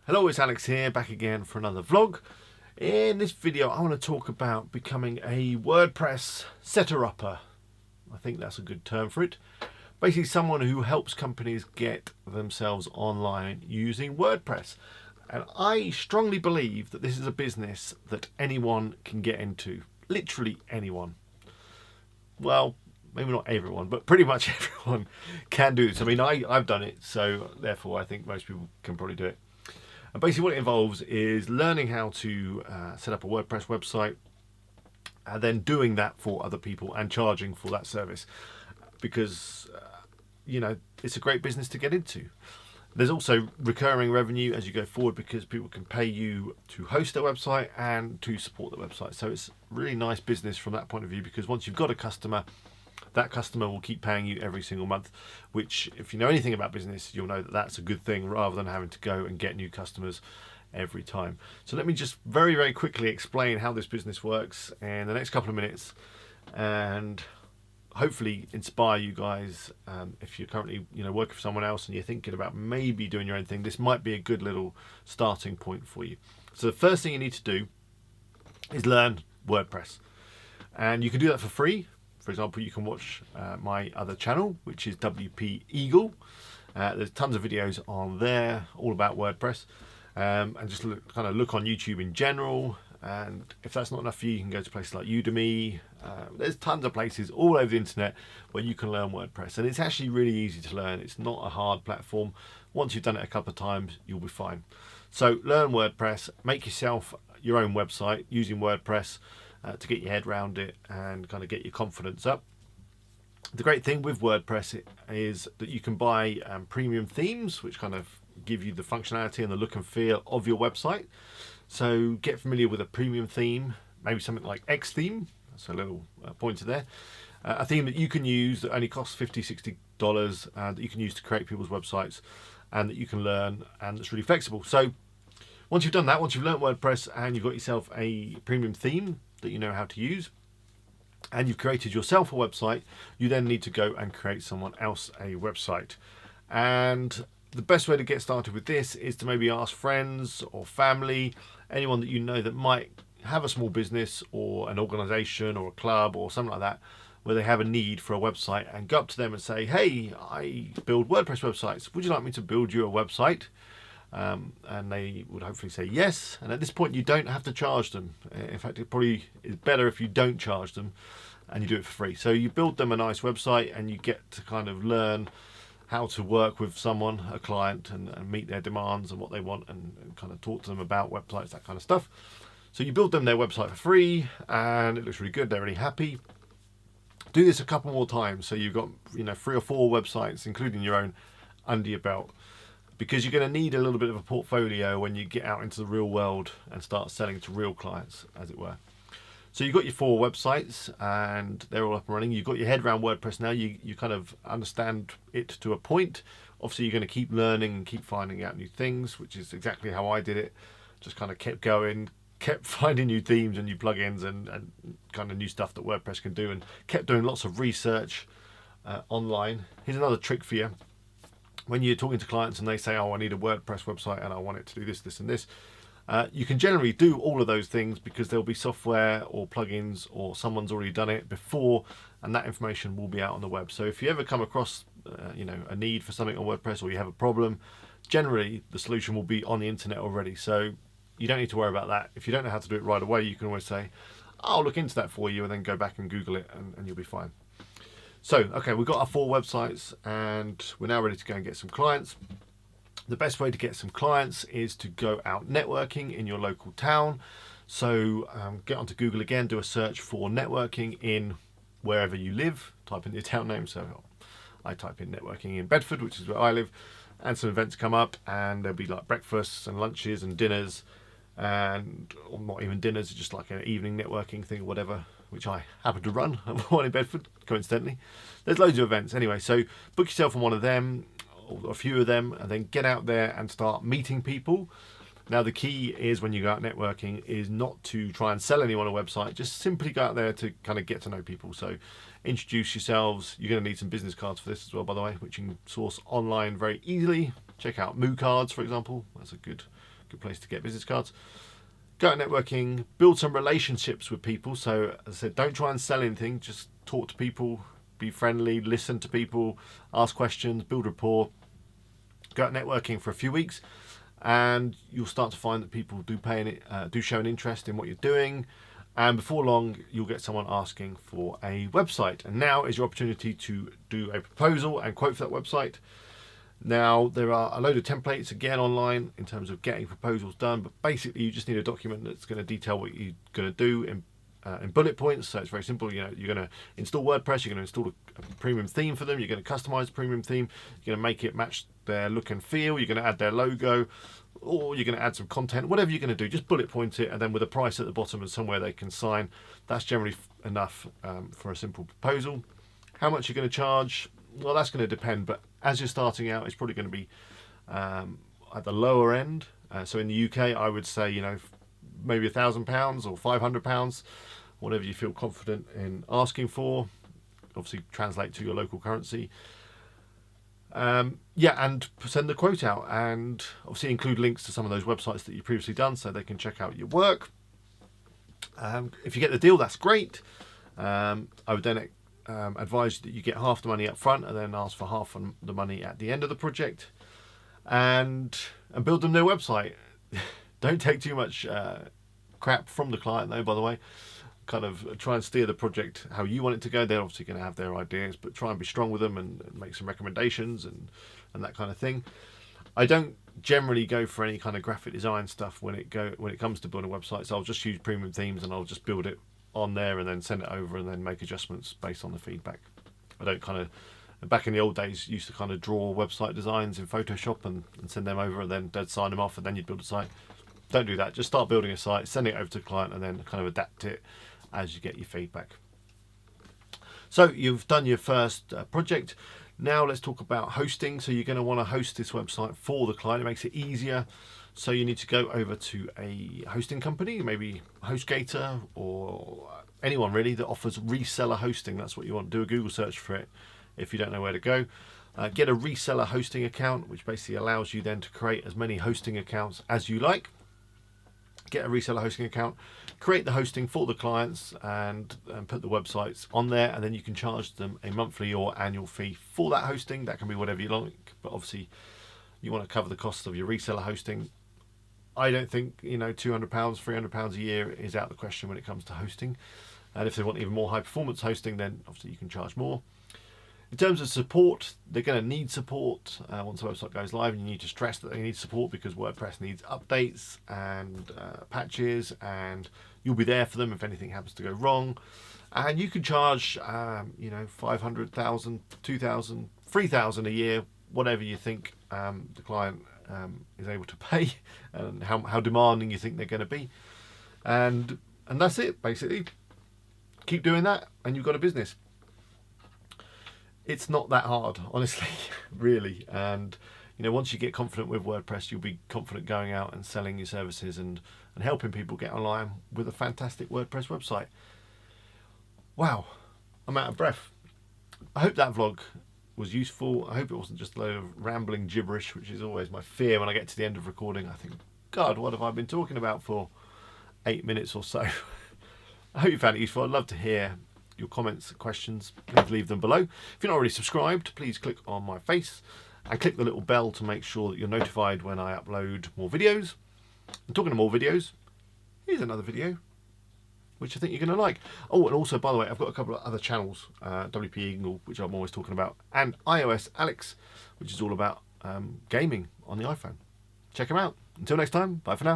Hello, it's Alex here, back again for another vlog. In this video, I want to talk about becoming a WordPress setter-upper. I think that's a good term for it. Basically, someone who helps companies get themselves online using WordPress. And I strongly believe that this is a business that anyone can get into. Literally anyone. Well, maybe not everyone, but pretty much everyone can do this. I mean, I've done it, so therefore I think most people can probably do it. And basically what it involves is learning how to set up a WordPress website and then doing that for other people and charging for that service because, it's a great business to get into. There's also recurring revenue as you go forward because people can pay you to host their website and to support the website. So it's really nice business from that point of view because once you've got a customer, that customer will keep paying you every single month, which if you know anything about business, you'll know that that's a good thing rather than having to go and get new customers every time. So let me just very, very quickly explain how this business works in the next couple of minutes and hopefully inspire you guys. If you're currently working for someone else and you're thinking about maybe doing your own thing, this might be a good little starting point for you. So the first thing you need to do is learn WordPress, and you can do that for free. For example, you can watch my other channel, which is WP Eagle. There's tons of videos on there, all about WordPress. And just look on YouTube in general. And if that's not enough for you, you can go to places like Udemy. There's tons of places all over the internet where you can learn WordPress. And it's actually really easy to learn. It's not a hard platform. Once you've done it a couple of times, you'll be fine. So learn WordPress, make yourself your own website using WordPress. To get your head around it and kind of get your confidence up. The great thing with WordPress is that you can buy premium themes, which kind of give you the functionality and the look and feel of your website. So get familiar with a premium theme, maybe something like X theme. That's a little pointer there. A theme that you can use that only costs $50, $60 that you can use to create people's websites and that you can learn and that's really flexible. So once you've done that, once you've learned WordPress and you've got yourself a premium theme that you know how to use and you've created yourself a website, you then need to go and create someone else a website. And the best way to get started with this is to maybe ask friends or family, anyone that you know that might have a small business or an organization or a club or something like that where they have a need for a website, and go up to them and say, hey, I build WordPress websites, would you like me to build you a website? And they would hopefully say yes. And at this point, you don't have to charge them. In fact, it probably is better if you don't charge them and you do it for free. So you build them a nice website and you get to kind of learn how to work with someone, a client, and meet their demands and what they want and kind of talk to them about websites, that kind of stuff. So you build them their website for free and it looks really good. They're really happy. Do this a couple more times. So you've got 3 or 4 websites, including your own, under your belt. Because you're going to need a little bit of a portfolio when you get out into the real world and start selling to real clients, as it were. So you've got your 4 websites and they're all up and running. You've got your head around WordPress now. You kind of understand it to a point. Obviously, you're going to keep learning and keep finding out new things, which is exactly how I did it. Just kind of kept going, kept finding new themes and new plugins and kind of new stuff that WordPress can do, and kept doing lots of research online. Here's another trick for you. When you're talking to clients and they say, oh, I need a WordPress website and I want it to do this, this and this, you can generally do all of those things because there'll be software or plugins or someone's already done it before, and that information will be out on the web. So if you ever come across a need for something on WordPress or you have a problem, generally the solution will be on the internet already. So you don't need to worry about that. If you don't know how to do it right away, you can always say, I'll look into that for you, and then go back and Google it and you'll be fine. So, okay, we've got our 4 websites and we're now ready to go and get some clients. The best way to get some clients is to go out networking in your local town. So get onto Google again, do a search for networking in wherever you live, type in your town name. So I type in networking in Bedford, which is where I live, and some events come up and there'll be like breakfasts and lunches and dinners, and or not even dinners, just like an evening networking thing or whatever, which I happen to run one in Bedford, coincidentally. There's loads of events anyway, so book yourself on one of them or a few of them and then get out there and start meeting people. Now the key is when you go out networking is not to try and sell anyone a website, just simply go out there to kind of get to know people. So introduce yourselves. You're going to need some business cards for this as well, by the way, which you can source online very easily. Check out Moo Cards, for example. That's a good place to get business cards. Go out networking, build some relationships with people. So as I said, don't try and sell anything, just talk to people, be friendly, listen to people, ask questions, build rapport. Go out networking for a few weeks, and you'll start to find that people do show an interest in what you're doing, and before long you'll get someone asking for a website. And now is your opportunity to do a proposal and quote for that website. Now, there are a load of templates again online in terms of getting proposals done, but basically you just need a document that's going to detail what you're going to do in bullet points. So it's very simple. You're going to install WordPress, you're going to install a premium theme for them, you're going to customize the premium theme, you're going to make it match their look and feel, you're going to add their logo, or you're going to add some content. Whatever you're going to do, just bullet point it, and then with a price at the bottom and somewhere they can sign. That's generally enough for a simple proposal. How much you're going to charge? Well, that's going to depend, but as you're starting out, it's probably going to be at the lower end. So in the UK, I would say, maybe £1,000 or £500, whatever you feel confident in asking for. Obviously, translate to your local currency. And send the quote out, and obviously include links to some of those websites that you've previously done so they can check out your work. If you get the deal, that's great. I would then advise that you get half the money up front and then ask for half the money at the end of the project, and build them their website. Don't take too much crap from the client though, by the way. Kind of try and steer the project how you want it to go. They're obviously going to have their ideas, but try and be strong with them and make some recommendations and that kind of thing. I don't generally go for any kind of graphic design stuff when it comes to building websites. I'll just use premium themes and I'll just build it on there and then send it over and then make adjustments based on the feedback. I don't back in the old days, used to kind of draw website designs in Photoshop and send them over, and then they'd sign them off and then you'd build a site. Don't do that. Just start building a site, send it over to the client, and then kind of adapt it as you get your feedback. So you've done your first project. Now let's talk about hosting. So you're going to want to host this website for the client. It makes it easier. So you need to go over to a hosting company, maybe HostGator or anyone really that offers reseller hosting. That's what you want. Do a Google search for it if you don't know where to go. Get a reseller hosting account, which basically allows you then to create as many hosting accounts as you like. Get a reseller hosting account, create the hosting for the clients, and put the websites on there, and then you can charge them a monthly or annual fee for that hosting. That can be whatever you like, but obviously you want to cover the costs of your reseller hosting. I don't think £200, £300 a year is out of the question when it comes to hosting. And if they want even more high performance hosting, then obviously you can charge more. In terms of support, they're going to need support once the website goes live, and you need to stress that they need support because WordPress needs updates and patches, and you'll be there for them if anything happens to go wrong. And you can charge, 500,000, 2,000, 3,000 a year, whatever you think the client is able to pay, and how demanding you think they're going to be, and that's it basically. Keep doing that, and you've got a business. It's not that hard, honestly, really. And once you get confident with WordPress, you'll be confident going out and selling your services and helping people get online with a fantastic WordPress website. Wow, I'm out of breath. I hope that vlog was useful. I hope it wasn't just a load of rambling gibberish, which is always my fear when I get to the end of recording. I think, God, what have I been talking about for 8 minutes or so? I hope you found it useful. I'd love to hear your comments, questions. Please leave them below. If you're not already subscribed, please click on my face and click the little bell to make sure that you're notified when I upload more videos. And talking of more videos, here's another video which I think you're going to like. Oh, and also, by the way, I've got a couple of other channels, WP Eagle, which I'm always talking about, and iOS Alex, which is all about gaming on the iPhone. Check them out. Until next time, bye for now.